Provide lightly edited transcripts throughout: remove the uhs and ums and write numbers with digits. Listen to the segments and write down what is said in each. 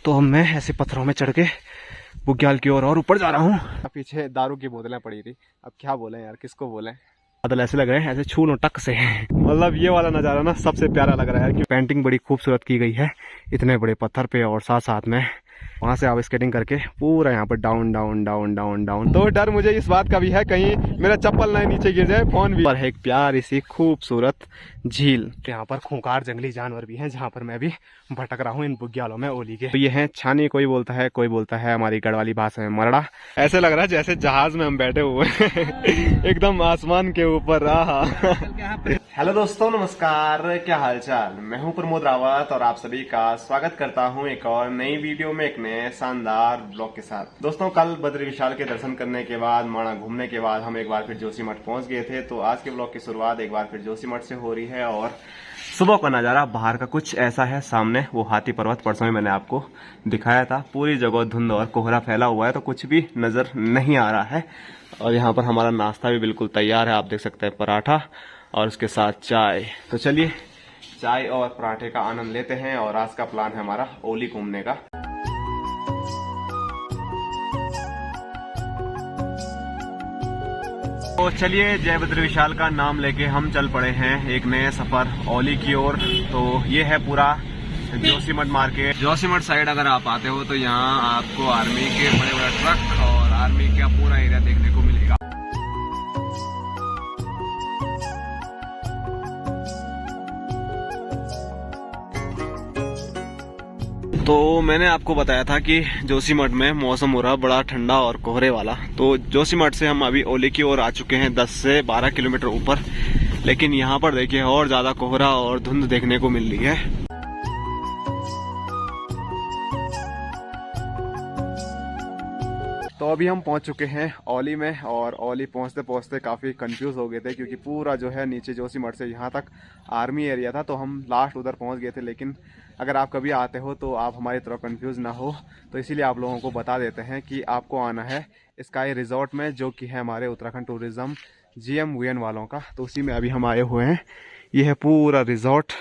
तो अब मैं ऐसे पत्थरों में चढ़ के बुग्याल की ओर और ऊपर जा रहा हूँ। पीछे दारू की बोतलें पड़ी थी, अब क्या बोले यार, किसको बोले। बादल ऐसे लग रहे हैं ऐसे छू लो टक से। मतलब ये वाला नज़ारा ना सबसे प्यारा लग रहा है कि पेंटिंग बड़ी खूबसूरत की गई है इतने बड़े पत्थर पे, और साथ साथ में वहाँ से आप स्केटिंग करके पूरा यहाँ पर down down down down down. तो डर मुझे इस बात का भी है कहीं मेरा चप्पल ना नीचे गिर जाए, फोन भी। पर है एक प्यारी सी खूबसूरत झील, यहाँ पर खूंखार जंगली जानवर भी हैं जहाँ पर मैं भी भटक रहा हूँ इन बुग्यालों में ओली के। तो ये है छानी, कोई बोलता है हमारी गढ़वाली भाषा में मरड़ा। ऐसे लग रहा है जैसे जहाज में हम बैठे हुए एकदम आसमान के ऊपर। हेलो दोस्तों, नमस्कार, क्या हाल चाल। मैं हूं प्रमोद रावत और आप सभी का स्वागत करता हूं एक और नई वीडियो में एक नए शानदार ब्लॉग के साथ। दोस्तों, कल बद्री विशाल के दर्शन करने के बाद, माणा घूमने के बाद हम एक बार फिर जोशीमठ पहुंच गए थे। तो आज के ब्लॉग की शुरुआत एक बार फिर जोशीमठ से हो रही है और सुबह का नज़ारा बाहर का कुछ ऐसा है। सामने वो हाथी पर्वत परसों में मैंने आपको दिखाया था, पूरी जगह धुंध और कोहरा फैला हुआ है तो कुछ भी नजर नहीं आ रहा है। और यहाँ पर हमारा नाश्ता भी बिल्कुल तैयार है, आप देख सकते हैं, पराठा और उसके साथ चाय। तो चलिए चाय और पराठे का आनंद लेते हैं। और आज का प्लान है हमारा ओली घूमने का। तो चलिए जय बद्री विशाल का नाम लेके हम चल पड़े हैं एक नए सफर ओली की ओर। तो ये है पूरा जोशीमठ मार्केट। जोशीमठ साइड अगर आप आते हो तो यहाँ आपको आर्मी के बड़े बड़े ट्रक और आर्मी का पूरा एरिया देखने को मिलेगा। तो मैंने आपको बताया था कि जोशीमठ में मौसम हो रहा बड़ा ठंडा और कोहरे वाला। तो जोशीमठ से हम अभी ओली की ओर आ चुके हैं 10 से 12 किलोमीटर ऊपर, लेकिन यहाँ पर देखिए और ज्यादा कोहरा और धुंध देखने को मिल रही है। तो अभी हम पहुंच चुके हैं ओली में, और ओली पहुंचते पहुंचते काफ़ी कंफ्यूज हो गए थे क्योंकि पूरा जो है नीचे जोशीमठ से यहाँ तक आर्मी एरिया था। तो हम लास्ट उधर पहुंच गए थे, लेकिन अगर आप कभी आते हो तो आप हमारी तरह कंफ्यूज ना हो, तो इसीलिए आप लोगों को बता देते हैं कि आपको आना है स्काई रिजॉर्ट में, जो कि है हमारे उत्तराखंड टूरिज्म GMVN वालों का। तो उसी में अभी हम आए हुए हैं। ये है पूरा रिजॉर्ट,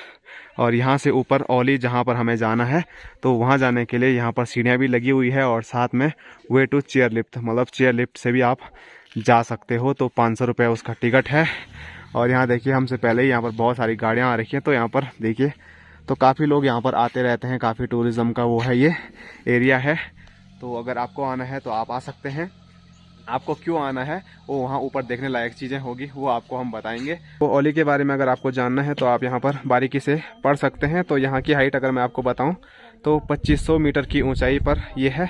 और यहाँ से ऊपर ओली जहाँ पर हमें जाना है, तो वहाँ जाने के लिए यहाँ पर सीढ़ियाँ भी लगी हुई है, और साथ में वे टू चेयर लिफ्ट, मतलब चेयर लिफ्ट से भी आप जा सकते हो। तो 500 रुपये उसका टिकट है। और यहाँ देखिए हमसे पहले ही यहाँ पर बहुत सारी गाड़ियाँ आ रखी हैं। तो यहाँ पर देखिए तो काफ़ी लोग यहाँ पर आते रहते हैं, काफ़ी टूरिज़्म का वो है, ये एरिया है। तो अगर आपको आना है तो आप आ सकते हैं। आपको क्यों आना है वो वहाँ ऊपर देखने लायक चीज़ें होगी, वो आपको हम बताएंगे। तो ओली के बारे में अगर आपको जानना है तो आप यहाँ पर बारीकी से पढ़ सकते हैं। तो यहाँ की हाइट अगर मैं आपको बताऊँ तो 2500 मीटर की ऊंचाई पर ये है,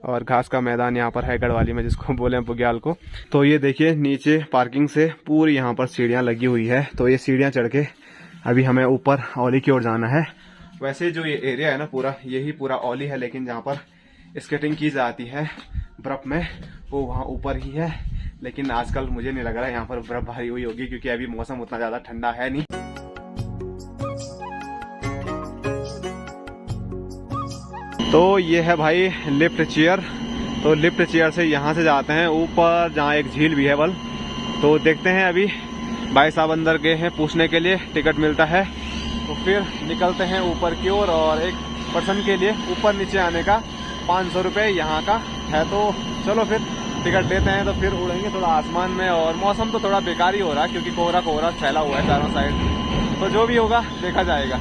और घास का मैदान यहाँ पर है गढ़वाली में जिसको बोले बुग्याल को। तो ये देखिए नीचे पार्किंग से पूरी यहाँ पर सीढ़ियाँ लगी हुई है। तो ये सीढ़ियाँ चढ़ के अभी हमें ऊपर ओली की ओर जाना है। वैसे जो ये एरिया है ना पूरा, यही पूरा ओली है, लेकिन जहाँ पर स्केटिंग की जाती है बर्फ में वो वहाँ ऊपर ही है। लेकिन आजकल मुझे नहीं लग रहा है यहाँ पर बर्फ भारी हुई होगी, क्योंकि अभी मौसम उतना ज़्यादा ठंडा है नहीं। तो ये है भाई लिफ्ट चेयर। तो लिफ्ट चेयर से यहाँ से जाते हैं ऊपर, जहाँ एक झील भी है बल। तो देखते हैं, अभी भाई साहब अंदर गए हैं पूछने के लिए, टिकट मिलता है तो फिर निकलते हैं ऊपर की ओर। और एक पर्सन के लिए ऊपर नीचे आने का 500 रुपये यहाँ का है। तो चलो फिर टिकट लेते हैं, तो फिर उड़ेंगे थोड़ा आसमान में। और मौसम तो थोड़ा बेकार ही हो रहा है क्योंकि कोहरा फैला हुआ है चारों साइड। तो जो भी होगा देखा जाएगा।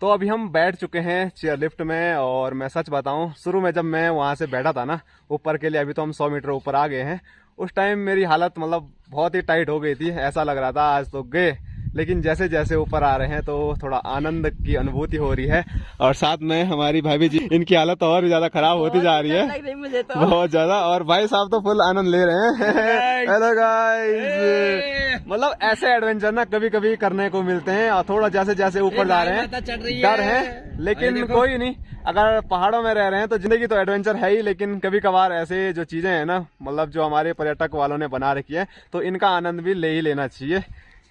तो अभी हम बैठ चुके हैं चेयर लिफ्ट में, और मैं सच बताऊं, शुरू में जब मैं वहाँ से बैठा था ना ऊपर के लिए, अभी तो हम 100 मीटर ऊपर आ गए हैं, उस टाइम मेरी हालत मतलब बहुत ही टाइट हो गई थी। ऐसा लग रहा था आज तो गए। लेकिन जैसे जैसे ऊपर आ रहे हैं तो थोड़ा आनंद की अनुभूति हो रही है। और साथ में हमारी भाभी जी, इनकी हालत और भी ज्यादा खराब होती जा रही है, मुझे तो बहुत ज्यादा। और भाई साहब तो फुल आनंद ले रहे हैं। हेलो गाइस, मतलब ऐसे एडवेंचर ना कभी कभी करने को मिलते हैं। और थोड़ा जैसे जैसे ऊपर जा रहे हैं डर है, लेकिन कोई नहीं, अगर पहाड़ों में रह रहे हैं तो जिंदगी तो एडवेंचर है ही। लेकिन कभी कभार ऐसे जो चीजें हैं ना, मतलब जो हमारे पर्यटक वालों ने बना रखी है, तो इनका आनंद भी ले ही लेना चाहिए।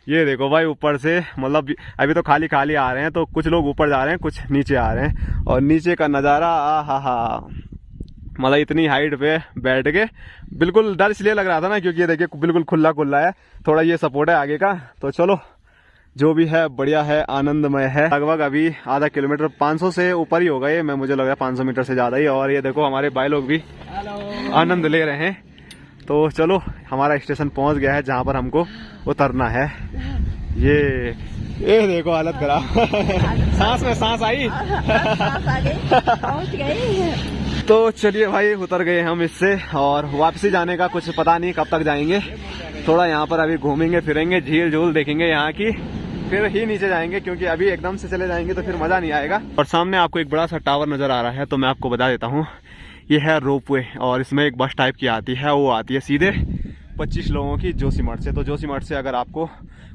ये देखो भाई ऊपर से, मतलब अभी तो खाली खाली आ रहे हैं, तो कुछ लोग ऊपर जा रहे हैं, कुछ नीचे आ रहे हैं। और नीचे का नज़ारा हा, मतलब इतनी हाइट पे बैठ के बिल्कुल डर इसलिए लग रहा था ना, क्योंकि ये देखिए बिल्कुल खुला खुला है, थोड़ा ये सपोर्ट है आगे का। तो चलो जो भी है बढ़िया है, आनंदमय है। लगभग अभी आधा किलोमीटर 500 से ऊपर ही होगा ये, मैं मुझे लग रहा है 500 मीटर से ज़्यादा ही। और ये देखो हमारे भाई लोग भी आनंद ले रहे हैं। तो चलो हमारा स्टेशन पहुंच गया है जहाँ पर हमको उतरना है। ये देखो हालत खराब सांस में सांस आई पहुंच गई। तो चलिए भाई उतर गए हम इससे, और वापसी जाने का कुछ पता नहीं कब तक जाएंगे। थोड़ा यहाँ पर अभी घूमेंगे फिरेंगे, झील झूल देखेंगे यहाँ की, फिर ही नीचे जाएंगे, क्योंकि अभी एकदम से चले जाएंगे तो फिर मजा नहीं आएगा। और सामने आपको एक बड़ा सा टावर नजर आ रहा है, तो मैं आपको बता देता हूँ ये है रोपवे, और इसमें एक बस टाइप की आती है, वो आती है सीधे 25 लोगों की जोशीमठ से। तो जोशीमठ से अगर आपको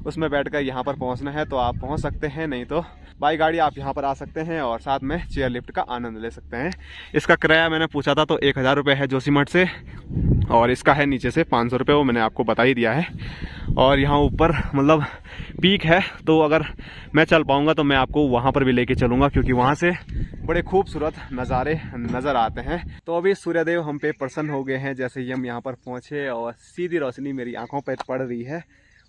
उसमें बैठकर यहाँ पर पहुँचना है तो आप पहुँच सकते हैं, नहीं तो बाई गाड़ी आप यहाँ पर आ सकते हैं और साथ में चेयर लिफ्ट का आनंद ले सकते हैं। इसका किराया मैंने पूछा था तो 1000 रुपये है जोशीमठ से, और इसका है नीचे से 500 रुपये, वो मैंने आपको बता ही दिया है। और यहाँ ऊपर मतलब पीक है, तो अगर मैं चल पाऊँगा तो मैं आपको वहाँ पर भी लेके चलूँगा, क्योंकि वहाँ से बड़े खूबसूरत नज़ारे नज़र आते हैं। तो अभी सूर्यदेव हम पे प्रसन्न हो गए हैं जैसे ही हम यहाँ पर पहुँचे, और सीधी रोशनी मेरी आँखों पर पड़ रही है।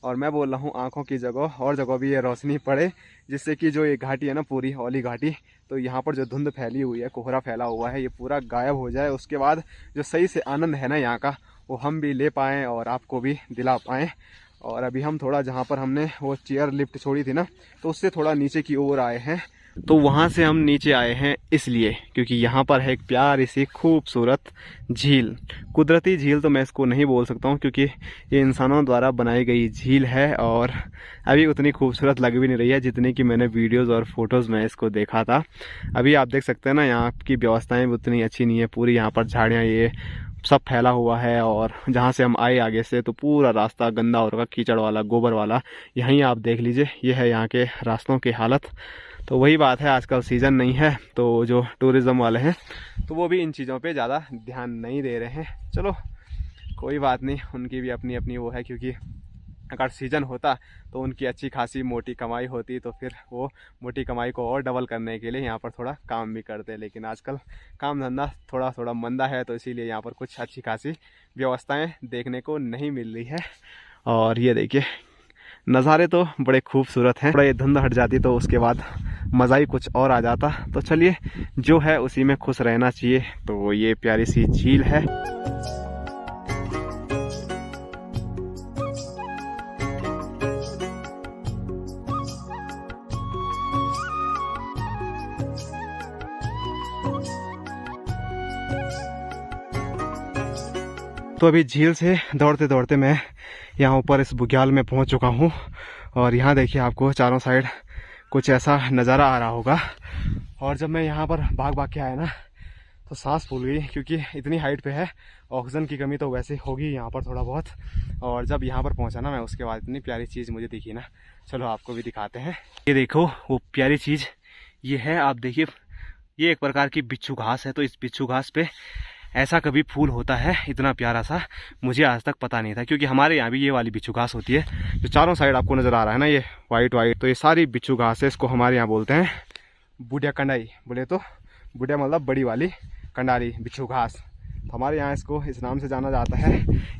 और मैं बोल रहा हूँ आँखों की जगह और जगह भी ये रोशनी पड़े, जिससे कि जो ये घाटी है ना पूरी औली घाटी, तो यहाँ पर जो धुंध फैली हुई है, कोहरा फैला हुआ है, ये पूरा गायब हो जाए। उसके बाद जो सही से आनंद है ना यहाँ का, वो हम भी ले पाएँ और आपको भी दिला पाएँ। और अभी हम थोड़ा जहाँ पर हमने वो चेयर लिफ्ट छोड़ी थी ना, तो उससे थोड़ा नीचे की ओर आए हैं। तो वहाँ से हम नीचे आए हैं इसलिए क्योंकि यहाँ पर है एक प्यारी सी खूबसूरत झील। कुदरती झील तो मैं इसको नहीं बोल सकता हूँ, क्योंकि ये इंसानों द्वारा बनाई गई झील है, और अभी उतनी खूबसूरत लग भी नहीं रही है जितनी कि मैंने वीडियोज़ और फोटोज़ में इसको देखा था। अभी आप देख सकते हैं ना, यहाँ की व्यवस्थाएँ भी उतनी अच्छी नहीं है। पूरी यहाँ पर झाड़ियाँ ये सब फैला हुआ है, और जहाँ से हम आए आगे से तो पूरा रास्ता गंदा हो रखा, कीचड़ वाला, गोबर वाला। यहीं आप देख लीजिए, ये है यहाँ के रास्तों की हालत। तो वही बात है, आजकल सीज़न नहीं है, तो जो टूरिज़्म वाले हैं तो वो भी इन चीज़ों पे ज़्यादा ध्यान नहीं दे रहे हैं। चलो कोई बात नहीं, उनकी भी अपनी अपनी वो है, क्योंकि अगर सीज़न होता तो उनकी अच्छी खासी मोटी कमाई होती, तो फिर वो मोटी कमाई को और डबल करने के लिए यहाँ पर थोड़ा काम भी करते। लेकिन आजकल काम धंधा थोड़ा थोड़ा मंदा है, तो इसीलिए यहाँ पर कुछ अच्छी खासी व्यवस्थाएं देखने को नहीं मिल रही है। और ये देखिए नज़ारे तो बड़े खूबसूरत हैं। थोड़ा ये धुंध हट जाती तो उसके बाद मज़ा ही कुछ और आ जाता। तो चलिए जो है उसी में खुश रहना चाहिए। तो ये प्यारी सी झील है। तो अभी झील से दौड़ते दौड़ते मैं यहाँ ऊपर इस बुग्याल में पहुँच चुका हूँ, और यहाँ देखिए आपको चारों साइड कुछ ऐसा नज़ारा आ रहा होगा। और जब मैं यहाँ पर भाग भाग के आया ना, तो सांस फूल गई, क्योंकि इतनी हाइट पे है, ऑक्सीजन की कमी तो वैसे होगी यहाँ पर थोड़ा बहुत। और जब यहाँ पर पहुँचा ना मैं, उसके बाद इतनी प्यारी चीज़ मुझे दिखी ना, चलो आपको भी दिखाते हैं। ये देखो वो प्यारी चीज़ ये है, आप देखिए, ये एक प्रकार की बिच्छू घास है। तो इस बिच्छू घास पे ऐसा कभी फूल होता है इतना प्यारा सा, मुझे आज तक पता नहीं था, क्योंकि हमारे यहाँ भी ये वाली बिच्छू घास होती है जो चारों साइड आपको नज़र आ रहा है ना, ये वाइट वाइट। तो ये सारी बिच्छू घास है, इसको हमारे यहाँ बोलते हैं बुढ़िया कंडाई। बोले तो बुढ़िया मतलब बड़ी वाली, कंडारी बिच्छू घास। तो हमारे यहाँ इसको इस नाम से जाना जाता है।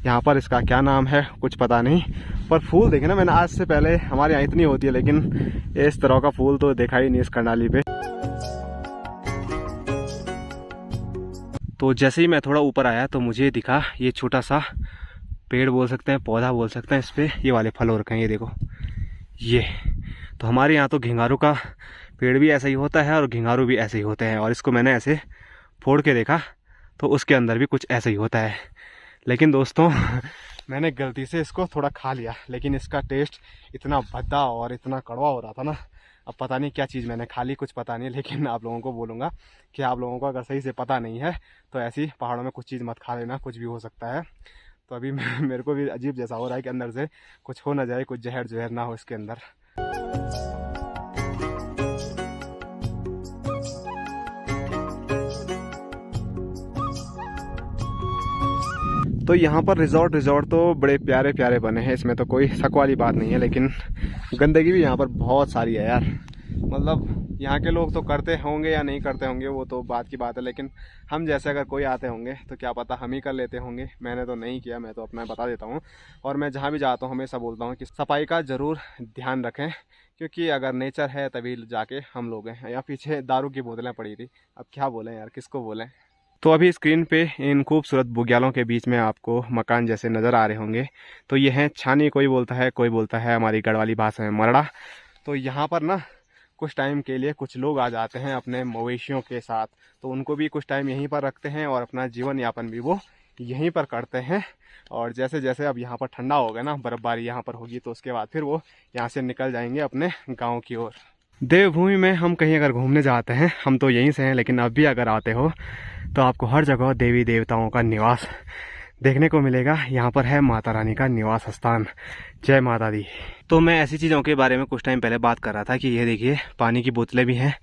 यहाँ पर इसका क्या नाम है कुछ पता नहीं, पर फूल देखे ना मैंने, आज से पहले हमारे यहाँ इतनी होती है, लेकिन इस तरह का फूल तो देखा ही नहीं इस कंडाली पे। तो जैसे ही मैं थोड़ा ऊपर आया तो मुझे दिखा ये छोटा सा पेड़ बोल सकते हैं, पौधा बोल सकते हैं, इस पर ये वाले फल हो रखे हैं, ये देखो ये। तो हमारे यहाँ तो घिंगारू का पेड़ भी ऐसा ही होता है और घिंगारू भी ऐसे ही होते हैं। और इसको मैंने ऐसे फोड़ के देखा तो उसके अंदर भी कुछ ऐसा ही होता है। लेकिन दोस्तों मैंने गलती से इसको थोड़ा खा लिया, लेकिन इसका टेस्ट इतना भद्दा और इतना कड़वा हो रहा था ना, अब पता नहीं क्या चीज़ मैंने खा ली, कुछ पता नहीं। लेकिन आप लोगों को बोलूँगा कि आप लोगों को अगर सही से पता नहीं है तो ऐसी पहाड़ों में कुछ चीज़ मत खा लेना, कुछ भी हो सकता है। तो अभी मेरे को भी अजीब जैसा हो रहा है कि अंदर से कुछ हो ना जाए, कुछ जहर ना हो इसके अंदर। तो यहाँ पर रिजॉर्ट तो बड़े प्यारे प्यारे बने हैं, इसमें तो कोई शक वाली बात नहीं है। लेकिन गंदगी भी यहाँ पर बहुत सारी है यार, मतलब यहाँ के लोग तो करते होंगे या नहीं करते होंगे वो तो बात की बात है, लेकिन हम जैसे अगर कोई आते होंगे तो क्या पता हम ही कर लेते होंगे। मैंने तो नहीं किया, मैं तो अपना बता देता हूँ। और मैं जहाँ भी जाता हूँ हमेशा बोलता हूँ कि सफाई का ज़रूर ध्यान रखें, क्योंकि अगर नेचर है तभी जाके हम लोग हैं। यहाँ पीछे दारू की बोतलें पड़ी थी, अब क्या बोलें यार, किसको बोलें। तो अभी स्क्रीन पे इन खूबसूरत बुग्यालों के बीच में आपको मकान जैसे नज़र आ रहे होंगे, तो ये है छानी, कोई बोलता है हमारी गढ़वाली भाषा में मरड़ा। तो यहाँ पर ना कुछ टाइम के लिए कुछ लोग आ जाते हैं अपने मवेशियों के साथ, तो उनको भी कुछ टाइम यहीं पर रखते हैं और अपना जीवन यापन भी वो यहीं पर करते हैं। और जैसे जैसे अब यहाँ पर ठंडा होगा ना, बर्फ़बारी यहाँ पर होगी, तो उसके बाद फिर वो यहाँ से निकल जाएंगे अपने गाँव की ओर। देवभूमि में हम कहीं अगर घूमने जाते हैं, हम तो यहीं से हैं, लेकिन अब भी अगर आते हो तो आपको हर जगह देवी देवताओं का निवास देखने को मिलेगा। यहाँ पर है माता रानी का निवास स्थान। जय माता दी। तो मैं ऐसी चीज़ों के बारे में कुछ टाइम पहले बात कर रहा था कि ये देखिए पानी की बोतलें भी हैं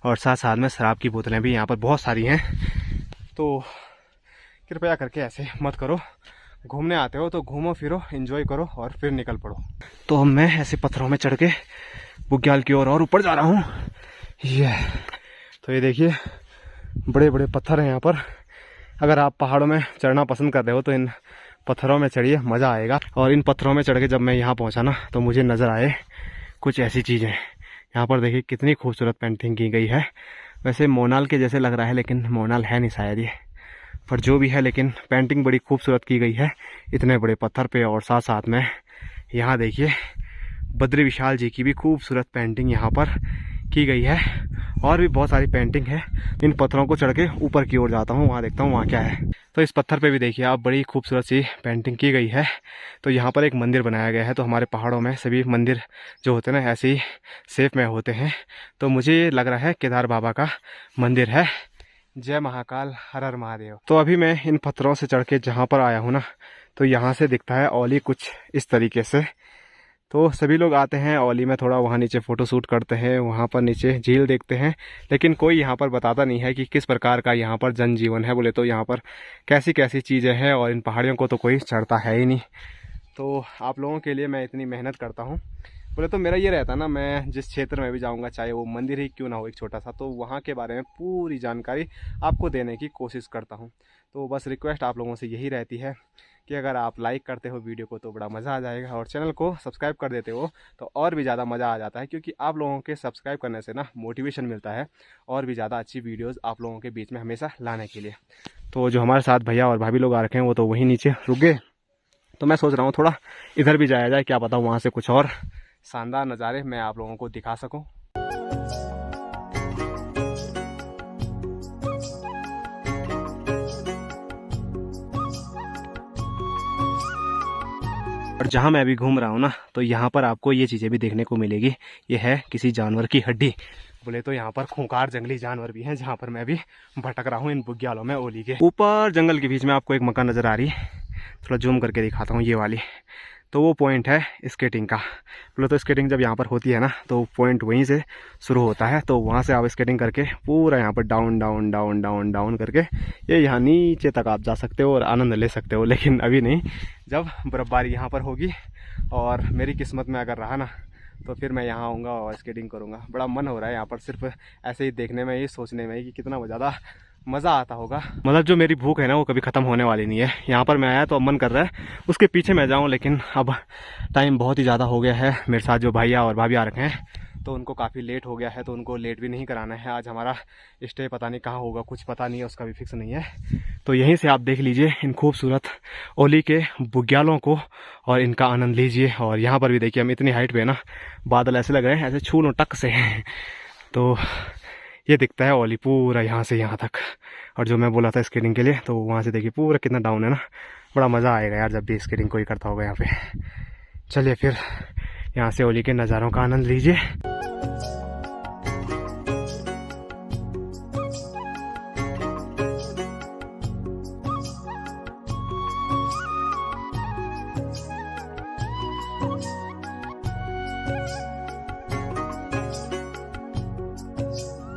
और साथ साथ में शराब की बोतलें भी यहाँ पर बहुत सारी हैं। तो कृपया करके ऐसे मत करो, घूमने आते हो तो घूमो फिरो, एंजॉय करो और फिर निकल पड़ो। तो मैं ऐसे पत्थरों में चढ़ के बुग्याल की ओर और ऊपर जा रहा हूँ। तो ये देखिए बड़े बड़े पत्थर हैं यहाँ पर। अगर आप पहाड़ों में चढ़ना पसंद कर रहे हो तो इन पत्थरों में चढ़िए, मज़ा आएगा। और इन पत्थरों में चढ़ के जब मैं यहाँ पहुँचा ना, तो मुझे नज़र आए कुछ ऐसी चीज़ें। यहाँ पर देखिए कितनी खूबसूरत पेंटिंग की गई है। वैसे मोनाल के जैसे लग रहा है, लेकिन मोनाल है नहीं शायद ये, पर जो भी है, लेकिन पेंटिंग बड़ी खूबसूरत की गई है इतने बड़े पत्थर पे। और साथ साथ में यहाँ देखिए बद्री विशाल जी की भी खूबसूरत पेंटिंग यहाँ पर की गई है। और भी बहुत सारी पेंटिंग है। इन पत्थरों को चढ़ के ऊपर की ओर जाता हूँ, वहाँ देखता हूँ वहाँ क्या है। तो इस पत्थर पे भी देखिए आप बड़ी खूबसूरत सी पेंटिंग की गई है। तो यहाँ पर एक मंदिर बनाया गया है। तो हमारे पहाड़ों में सभी मंदिर जो होते हैं ना ऐसे ही शेप में होते हैं। तो मुझे लग रहा है केदार बाबा का मंदिर है। जय महाकाल, हर हर महादेव। तो अभी मैं इन पत्थरों से चढ़ के जहाँ पर आया हूँ ना, तो यहाँ से दिखता है औली कुछ इस तरीके से। तो सभी लोग आते हैं औली में, थोड़ा वहाँ नीचे फ़ोटो शूट करते हैं, वहाँ पर नीचे झील देखते हैं। लेकिन कोई यहाँ पर बताता नहीं है कि किस प्रकार का यहाँ पर जनजीवन है। बोले तो यहाँ पर कैसी कैसी चीज़ें हैं, और इन पहाड़ियों को तो कोई चढ़ता है ही नहीं। तो आप लोगों के लिए मैं इतनी मेहनत करता हूँ। बोले तो मेरा ये रहता ना, मैं जिस क्षेत्र में भी जाऊँगा, चाहे वो मंदिर ही क्यों ना हो एक छोटा सा, तो वहाँ के बारे में पूरी जानकारी आपको देने की कोशिश करता हूँ। तो बस रिक्वेस्ट आप लोगों से यही रहती है कि अगर आप लाइक करते हो वीडियो को तो बड़ा मज़ा आ जाएगा, और चैनल को सब्सक्राइब कर देते हो तो और भी ज़्यादा मज़ा आ जाता है, क्योंकि आप लोगों के सब्सक्राइब करने से ना मोटिवेशन मिलता है और भी ज़्यादा अच्छी वीडियोज़ आप लोगों के बीच में हमेशा लाने के लिए। तो जो हमारे साथ भैया और भाभी लोग आ रखे हैं वो तो वहीं नीचे रुक गए। तो मैं सोच रहा हूँ थोड़ा इधर भी जाया जाए, क्या पता वहाँ से कुछ और शानदार नज़ारे मैं आप लोगों को दिखा सकूँ। और जहाँ मैं अभी घूम रहा हूँ ना, तो यहाँ पर आपको ये चीज़ें भी देखने को मिलेगी। ये है किसी जानवर की हड्डी। बोले तो यहाँ पर खूंखार जंगली जानवर भी हैं, जहाँ पर मैं अभी भटक रहा हूँ इन बुग्यालों में ओली के ऊपर। जंगल के बीच में आपको एक मकान नज़र आ रही है, थोड़ा जूम करके दिखाता हूँ, ये वाली। तो वो पॉइंट है स्केटिंग का। बोले तो स्केटिंग जब यहाँ पर होती है ना, तो पॉइंट वहीं से शुरू होता है। तो वहाँ से आप स्केटिंग करके पूरा यहाँ पर down down down down down करके ये यहाँ नीचे तक आप जा सकते हो और आनंद ले सकते हो। लेकिन अभी नहीं, जब बर्फ़बारी यहाँ पर होगी और मेरी किस्मत में अगर रहा ना, तो फिर मैं यहाँ आऊँगा और स्केटिंग करूँगा। बड़ा मन हो रहा है यहाँ पर सिर्फ ऐसे ही देखने में, ही सोचने में कि कितना ज़्यादा मज़ा आता होगा। मतलब जो मेरी भूख है ना वो कभी ख़त्म होने वाली नहीं है। यहाँ पर मैं आया तो अब मन कर रहा है उसके पीछे मैं जाऊँ, लेकिन अब टाइम बहुत ही ज़्यादा हो गया है। मेरे साथ जो भैया और भाभी आ रखे हैं तो उनको काफ़ी लेट हो गया है, तो उनको लेट भी नहीं कराना है। आज हमारा स्टे पता नहीं कहाँ होगा, कुछ पता नहीं है, उसका भी फिक्स नहीं है। तो यहीं से आप देख लीजिए इन खूबसूरत ओली के बुग्यालों को और इनका आनंद लीजिए। और यहाँ पर भी देखिए हम इतनी हाइट पे ना, बादल ऐसे लग रहे हैं ऐसे छू लो टक से। तो ये दिखता है ओली पूरा यहाँ से यहाँ तक। और जो मैं बोला था स्केटिंग के लिए, तो वहाँ से देखिए पूरा कितना डाउन है ना। बड़ा मज़ा आएगा यार जब भी स्केटिंग कोई करता होगा यहाँ पे। चलिए फिर यहाँ से ओली के नज़ारों का आनंद लीजिए।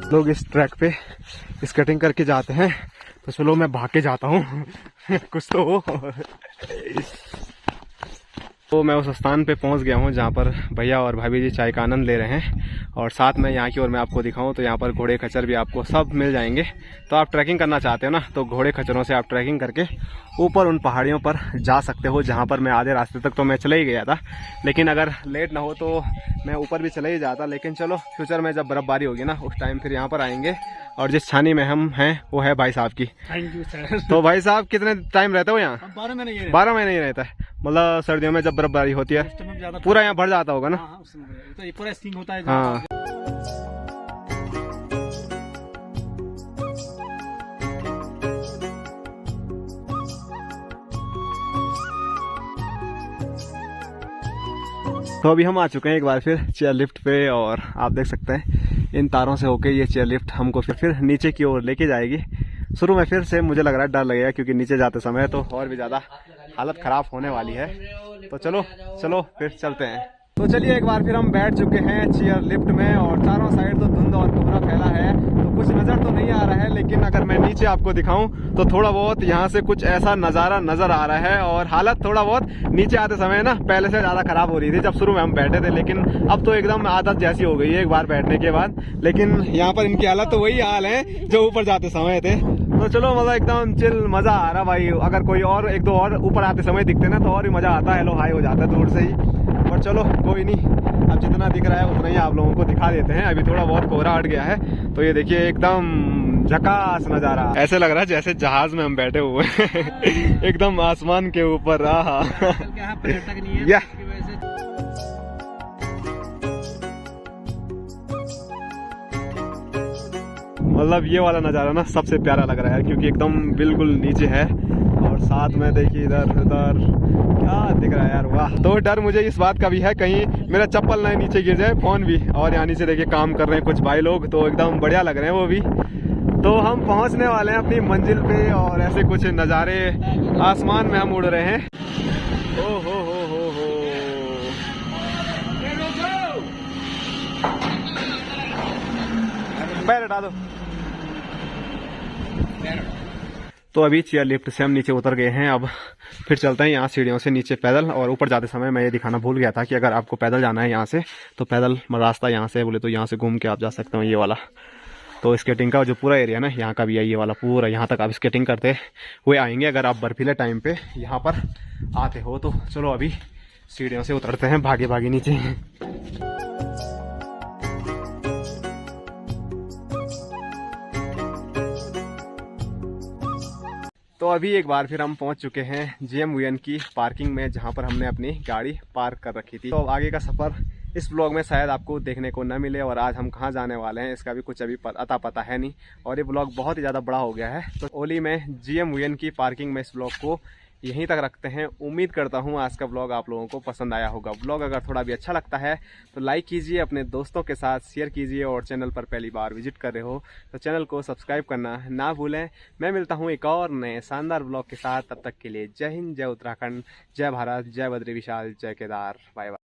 लोग इस ट्रैक पे स्केटिंग करके जाते हैं, तो चलो मैं भाग के जाता हूँ। कुछ तो हो। तो मैं उस स्थान पे पहुंच गया हूं जहां पर भैया और भाभी जी चाय का आनंद ले रहे हैं। और साथ में यहाँ की ओर मैं आपको दिखाऊं तो यहाँ पर घोड़े खच्चर भी आपको सब मिल जाएंगे। तो आप ट्रैकिंग करना चाहते हो ना, तो घोड़े खच्चरों से आप ट्रैकिंग करके ऊपर उन पहाड़ियों पर जा सकते हो, जहाँ पर मैं आधे रास्ते तक तो मैं चले ही गया था। लेकिन अगर लेट ना हो तो मैं ऊपर भी चले ही जाता। लेकिन चलो फ्यूचर में जब बर्फबारी होगी ना, उस टाइम फिर यहाँ पर आएंगे। और जिस छानी में हम हैं वो है भाई साहब की। Thank you sir. तो भाई साहब कितने टाइम रहते हो यहाँ? 12 महीने ही रहता है। मतलब सर्दियों में जब बर्फबारी होती है पूरा यहाँ भर जाता होगा ना? हाँ, तो ये पूरा स्कीइंग होता है। हाँ। तो अभी हम आ चुके हैं एक बार फिर चेयर लिफ्ट पे, और आप देख सकते हैं इन तारों से होके ये चेयर लिफ्ट हमको फिर नीचे की ओर लेके जाएगी। शुरू में फिर से मुझे लग रहा है डर लगेगा, क्योंकि नीचे जाते समय तो और भी ज़्यादा हालत ख़राब होने वाली है। तो चलो फिर चलते हैं। तो चलिए एक बार फिर हम बैठ चुके हैं चेयर लिफ्ट में, और चारों साइड तो धुंध और कोहरा फैला है, तो कुछ नज़र तो नहीं आ रहा है। लेकिन अगर मैं नीचे आपको दिखाऊं तो थोड़ा बहुत यहाँ से कुछ ऐसा नज़ारा नज़र आ रहा है। और हालत थोड़ा बहुत नीचे आते समय ना पहले से ज़्यादा ख़राब हो रही थी जब शुरू में हम बैठे थे, लेकिन अब तो एकदम आदत जैसी हो गई है एक बार बैठने के बाद। लेकिन यहाँ पर इनकी हालत तो वही हाल है जो ऊपर जाते समय थे। तो चलो मतलब एकदम चिल, मज़ा आ रहा भाई। अगर कोई और एक दो और ऊपर आते समय दिखते ना तो और भी मज़ा आता है, हेलो हाई हो जाता है दूर से ही। पर चलो कोई नहीं, अब जितना दिख रहा है उतना ही आप लोगों को दिखा देते हैं। अभी थोड़ा बहुत कोहरा हट गया है, तो ये देखिए एकदम झकास नज़ारा, ऐसे लग रहा है जैसे जहाज में हम बैठे हुए हैं एकदम आसमान के ऊपर। या मतलब ये वाला नज़ारा ना सबसे प्यारा लग रहा है, क्योंकि एकदम बिल्कुल नीचे है। और साथ में देखिए इधर उधर क्या दिख रहा है यार, वाह। तो डर मुझे इस बात का भी है कहीं मेरा चप्पल ना नीचे गिर जाए, फोन भी। और यहाँ नीचे देखिए काम कर रहे हैं कुछ भाई लोग, तो एकदम बढ़िया लग रहे हैं वो भी। तो हम पहुँचने वाले हैं अपनी मंजिल पे, और ऐसे कुछ नज़ारे आसमान में हम उड़ रहे हैं। ओ हो पैर हटा दो। तो अभी चेयर लिफ्ट से हम नीचे उतर गए हैं। अब फिर चलते हैं यहाँ सीढ़ियों से नीचे पैदल। और ऊपर जाते समय मैं ये दिखाना भूल गया था कि अगर आपको पैदल जाना है यहाँ से, तो पैदल रास्ता यहाँ से बोले तो यहाँ से घूम के आप जा सकते हो ये वाला। तो स्केटिंग का जो पूरा एरिया ना यहाँ का भी है, ये वाला पूरा यहाँ तक आप स्केटिंग करते हुए आएंगे अगर आप बर्फीले टाइम पे यहाँ पर आते हो। तो चलो अभी सीढ़ियों से उतरते हैं भागे भागे नीचे। तो अभी एक बार फिर हम पहुंच चुके हैं GMVN की पार्किंग में, जहां पर हमने अपनी गाड़ी पार्क कर रखी थी। तो आगे का सफ़र इस ब्लॉग में शायद आपको देखने को न मिले, और आज हम कहां जाने वाले हैं इसका भी कुछ अभी अता पता है नहीं। और ये ब्लॉग बहुत ही ज़्यादा बड़ा हो गया है, तो ओली में GMVN की पार्किंग में इस ब्लॉग को यहीं तक रखते हैं। उम्मीद करता हूँ आज का ब्लॉग आप लोगों को पसंद आया होगा। ब्लॉग अगर थोड़ा भी अच्छा लगता है तो लाइक कीजिए, अपने दोस्तों के साथ शेयर कीजिए, और चैनल पर पहली बार विजिट कर रहे हो तो चैनल को सब्सक्राइब करना ना भूलें। मैं मिलता हूँ एक और नए शानदार ब्लॉग के साथ, तब तक के लिए जय हिंद, जय उत्तराखंड, जय भारत, जय बद्री विशाल, जय केदार, बाय बाय।